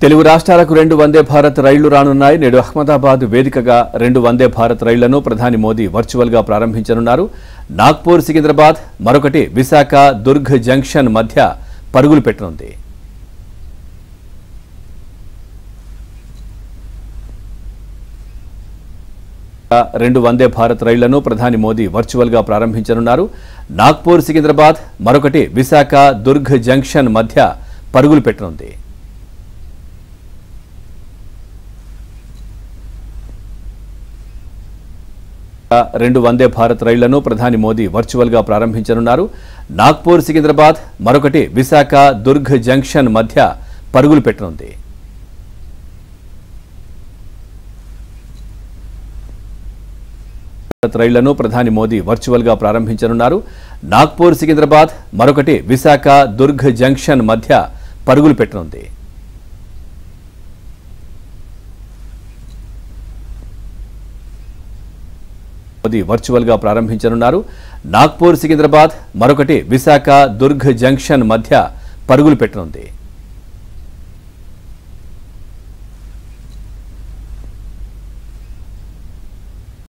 తెలుగు రాష్ట్రాలకు 2 వందే భారత్ రైళ్లు రానున్నాయి. నేడు అహ్మదాబాద్ వేదికగా 2 వందే భారత్ రైళ్లను ప్రధాని మోదీ వర్చువల్ గా ప్రారంభించనున్నారు. నాగ్పూర్ సికింద్రాబాద్, మరొకటి విశాఖ దుర్గ్ జంక్షన్ మధ్య పరుగులు పెట్టనుంది. రెండు వందే భారత్ రైళ్లను ప్రధాని మోదీ వర్చువల్ గా ప్రారంభించనున్నారు. నాగ్పూర్ సికింద్రాబాద్, మరొకటి విశాఖ దుర్గ్ జంక్షన్ మధ్య పరుగులు పెట్టనుంది. రెండు వందే భారత్ రైళ్లను ప్రధాని మోదీ వర్చువల్ గా ప్రారంభించనున్నారు. నాగ్పూర్ సికింద్రాబాద్, మరొకటి విశాఖ దుర్గ్ జంక్షన్ మధ్య పరుగులు పెట్టనుంది. రైళ్లను ప్రధాని మోదీ వర్చువల్ గా ప్రారంభించనున్నారు. నాగ్పూర్ సికింద్రాబాద్, మరొకటి విశాఖ దుర్గ్ జంక్షన్ మధ్య పరుగులు పెట్టనుంది. మోదీ వర్చువల్ గా ప్రారంభించనున్నారు. నాగ్పూర్ సికింద్రాబాద్, మరొకటి విశాఖ దుర్గ్ జంక్షన్ మధ్య పరుగులు పెట్టనుంది.